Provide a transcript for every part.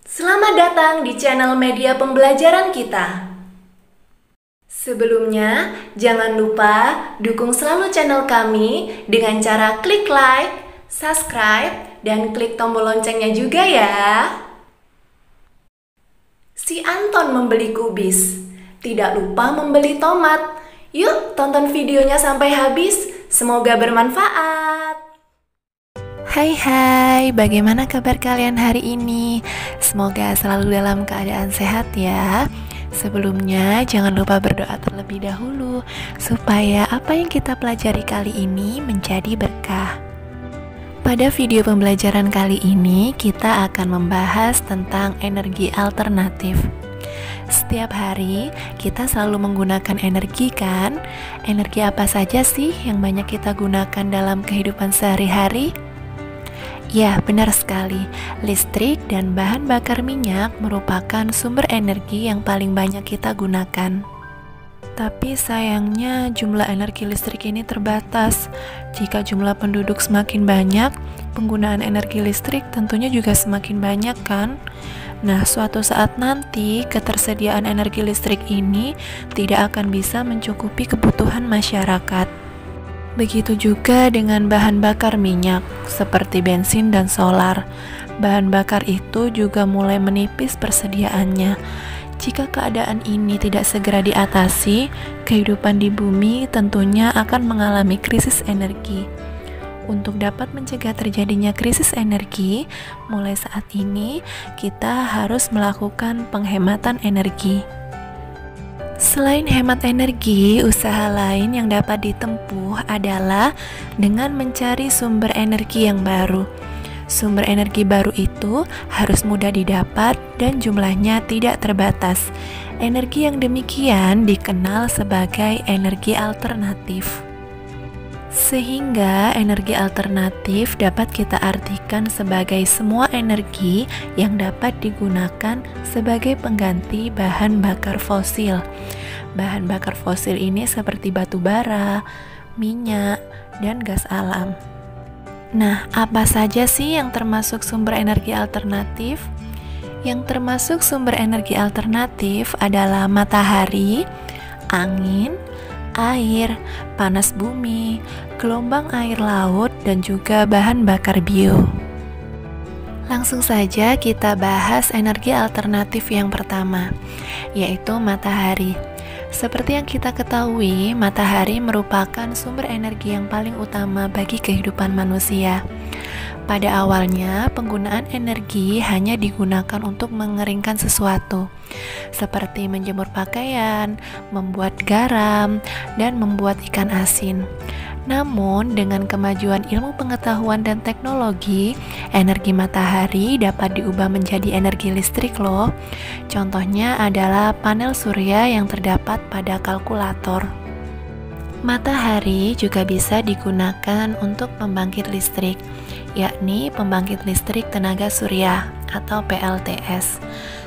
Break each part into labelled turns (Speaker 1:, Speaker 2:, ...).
Speaker 1: Selamat datang di channel media pembelajaran kita. Sebelumnya, jangan lupa dukung selalu channel kami dengan cara klik like, subscribe, dan klik tombol loncengnya juga ya. Si Anton membeli kubis, tidak lupa membeli tomat. Yuk tonton videonya sampai habis, semoga bermanfaat.
Speaker 2: Hai, bagaimana kabar kalian hari ini? Semoga selalu dalam keadaan sehat ya. Sebelumnya, jangan lupa berdoa terlebih dahulu supaya apa yang kita pelajari kali ini menjadi berkah. Pada video pembelajaran kali ini, kita akan membahas tentang energi alternatif. Setiap hari, kita selalu menggunakan energi kan? Energi apa saja sih yang banyak kita gunakan dalam kehidupan sehari-hari? Ya, benar sekali. Listrik dan bahan bakar minyak merupakan sumber energi yang paling banyak kita gunakan. Tapi sayangnya jumlah energi listrik ini terbatas. Jika jumlah penduduk semakin banyak, penggunaan energi listrik tentunya juga semakin banyak kan? Nah, suatu saat nanti ketersediaan energi listrik ini tidak akan bisa mencukupi kebutuhan masyarakat. Begitu juga dengan bahan bakar minyak, seperti bensin dan solar. Bahan bakar itu juga mulai menipis persediaannya. Jika keadaan ini tidak segera diatasi, kehidupan di bumi tentunya akan mengalami krisis energi. Untuk dapat mencegah terjadinya krisis energi, mulai saat ini kita harus melakukan penghematan energi. Selain hemat energi, usaha lain yang dapat ditempuh adalah dengan mencari sumber energi yang baru. Sumber energi baru itu harus mudah didapat dan jumlahnya tidak terbatas. Energi yang demikian dikenal sebagai energi alternatif. Sehingga energi alternatif dapat kita artikan sebagai semua energi yang dapat digunakan sebagai pengganti bahan bakar fosil. Bahan bakar fosil ini seperti batu bara, minyak, dan gas alam. Nah, apa saja sih yang termasuk sumber energi alternatif? Yang termasuk sumber energi alternatif adalah matahari, angin, air, panas bumi, gelombang air laut, dan juga bahan bakar bio. Langsung saja kita bahas energi alternatif yang pertama, yaitu matahari. Seperti yang kita ketahui, matahari merupakan sumber energi yang paling utama bagi kehidupan manusia. Pada awalnya, penggunaan energi hanya digunakan untuk mengeringkan sesuatu, seperti menjemur pakaian, membuat garam, dan membuat ikan asin. Namun, dengan kemajuan ilmu pengetahuan dan teknologi, energi matahari dapat diubah menjadi energi listrik loh. Contohnya adalah panel surya yang terdapat pada kalkulator. Matahari juga bisa digunakan untuk pembangkit listrik, yakni pembangkit listrik tenaga surya atau PLTS.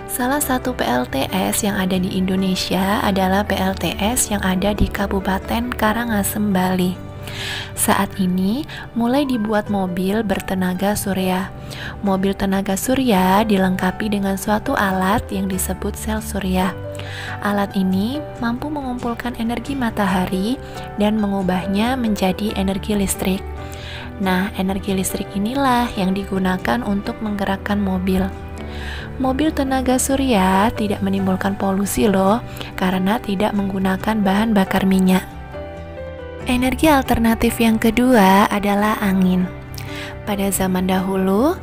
Speaker 2: Salah satu PLTS yang ada di Indonesia adalah PLTS yang ada di Kabupaten Karangasem, Bali. Saat ini mulai dibuat mobil bertenaga surya. Mobil tenaga surya dilengkapi dengan suatu alat yang disebut sel surya. Alat ini mampu mengumpulkan energi matahari dan mengubahnya menjadi energi listrik. Nah, energi listrik inilah yang digunakan untuk menggerakkan mobil. Mobil tenaga surya tidak menimbulkan polusi loh, karena tidak menggunakan bahan bakar minyak. Energi alternatif yang kedua adalah angin. Pada zaman dahulu,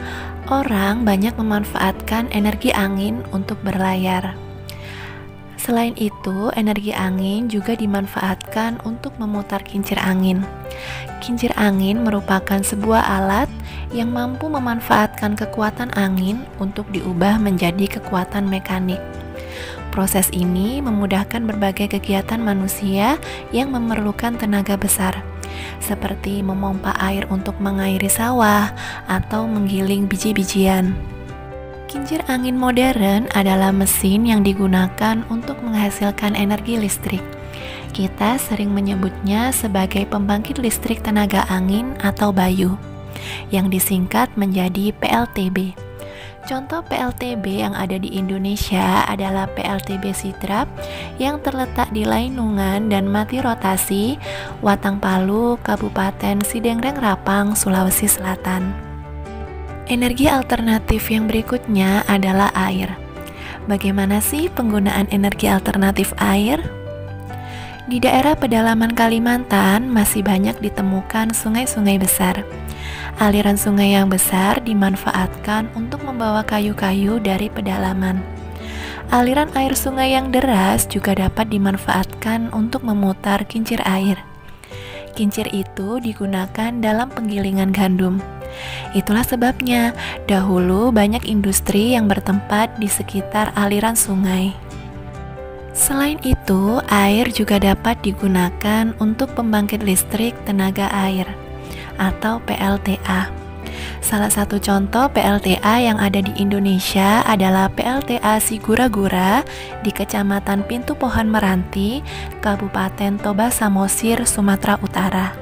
Speaker 2: orang banyak memanfaatkan energi angin untuk berlayar. Selain itu, energi angin juga dimanfaatkan untuk memutar kincir angin. Kincir angin merupakan sebuah alat yang mampu memanfaatkan kekuatan angin untuk diubah menjadi kekuatan mekanik. Proses ini memudahkan berbagai kegiatan manusia yang memerlukan tenaga besar, seperti memompa air untuk mengairi sawah atau menggiling biji-bijian. Kincir angin modern adalah mesin yang digunakan untuk menghasilkan energi listrik. Kita sering menyebutnya sebagai pembangkit listrik tenaga angin atau bayu, yang disingkat menjadi PLTB. Contoh PLTB yang ada di Indonesia adalah PLTB Sidrap yang terletak di Lainungan dan Mati Rotasi, Watang Palu, Kabupaten Sidengreng Rapang, Sulawesi Selatan. Energi alternatif yang berikutnya adalah air. Bagaimana sih penggunaan energi alternatif air? Di daerah pedalaman Kalimantan masih banyak ditemukan sungai-sungai besar. Aliran sungai yang besar dimanfaatkan untuk membawa kayu-kayu dari pedalaman. Aliran air sungai yang deras juga dapat dimanfaatkan untuk memutar kincir air. Kincir itu digunakan dalam penggilingan gandum. Itulah sebabnya dahulu banyak industri yang bertempat di sekitar aliran sungai. Selain itu, air juga dapat digunakan untuk pembangkit listrik tenaga air atau PLTA. Salah satu contoh PLTA yang ada di Indonesia adalah PLTA Sigura-gura di Kecamatan Pintu Pohon Meranti, Kabupaten Toba Samosir, Sumatera Utara.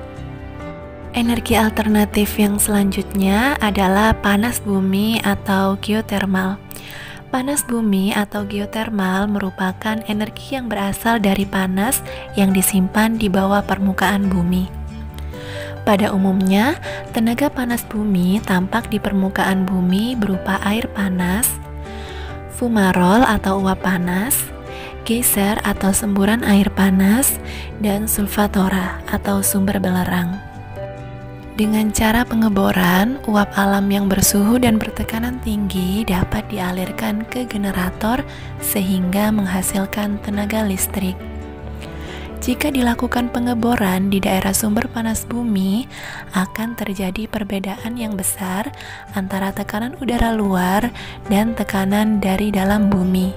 Speaker 2: Energi alternatif yang selanjutnya adalah panas bumi atau geotermal. Panas bumi atau geotermal merupakan energi yang berasal dari panas yang disimpan di bawah permukaan bumi. Pada umumnya, tenaga panas bumi tampak di permukaan bumi berupa air panas, fumarol atau uap panas, geyser atau semburan air panas, dan sulfatora atau sumber belerang. Dengan cara pengeboran, uap alam yang bersuhu dan bertekanan tinggi dapat dialirkan ke generator sehingga menghasilkan tenaga listrik. Jika dilakukan pengeboran di daerah sumber panas bumi, akan terjadi perbedaan yang besar antara tekanan udara luar dan tekanan dari dalam bumi.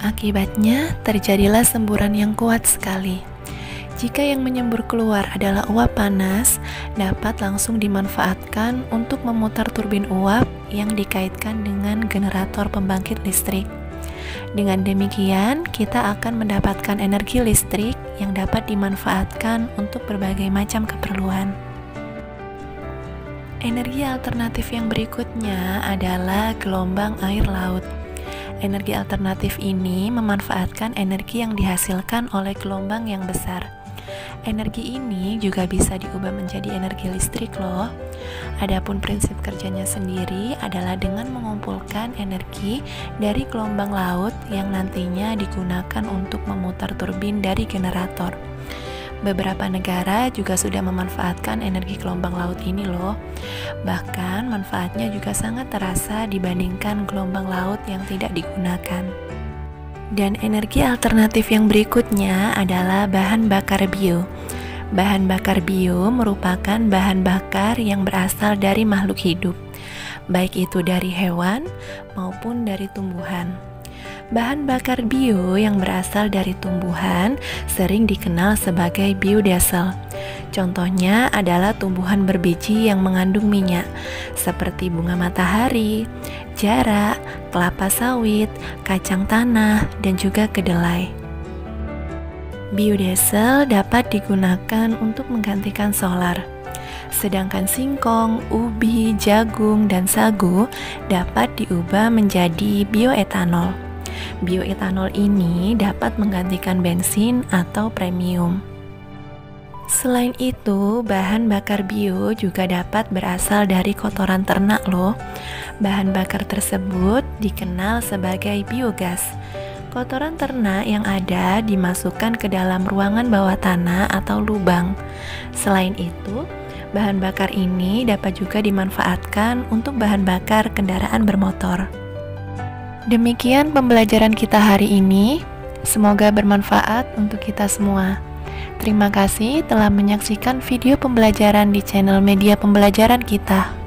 Speaker 2: Akibatnya, terjadilah semburan yang kuat sekali. Jika yang menyembur keluar adalah uap panas, dapat langsung dimanfaatkan untuk memutar turbin uap yang dikaitkan dengan generator pembangkit listrik. Dengan demikian, kita akan mendapatkan energi listrik yang dapat dimanfaatkan untuk berbagai macam keperluan. Energi alternatif yang berikutnya adalah gelombang air laut. Energi alternatif ini memanfaatkan energi yang dihasilkan oleh gelombang yang besar. Energi ini juga bisa diubah menjadi energi listrik loh. Adapun prinsip kerjanya sendiri adalah dengan mengumpulkan energi dari gelombang laut yang nantinya digunakan untuk memutar turbin dari generator. Beberapa negara juga sudah memanfaatkan energi gelombang laut ini loh. Bahkan manfaatnya juga sangat terasa dibandingkan gelombang laut yang tidak digunakan. Dan energi alternatif yang berikutnya adalah bahan bakar bio. Bahan bakar bio merupakan bahan bakar yang berasal dari makhluk hidup, baik itu dari hewan maupun dari tumbuhan. Bahan bakar bio yang berasal dari tumbuhan sering dikenal sebagai biodiesel. Contohnya adalah tumbuhan berbiji yang mengandung minyak, seperti bunga matahari, jarak, kelapa sawit, kacang tanah, dan juga kedelai. Biodiesel dapat digunakan untuk menggantikan solar. Sedangkan singkong, ubi, jagung, dan sagu dapat diubah menjadi bioetanol. Bioetanol ini dapat menggantikan bensin atau premium. Selain itu, bahan bakar bio juga dapat berasal dari kotoran ternak loh. Bahan bakar tersebut dikenal sebagai biogas. Kotoran ternak yang ada dimasukkan ke dalam ruangan bawah tanah atau lubang. Selain itu, bahan bakar ini dapat juga dimanfaatkan untuk bahan bakar kendaraan bermotor. Demikian pembelajaran kita hari ini. Semoga bermanfaat untuk kita semua. Terima kasih telah menyaksikan video pembelajaran di channel media pembelajaran kita.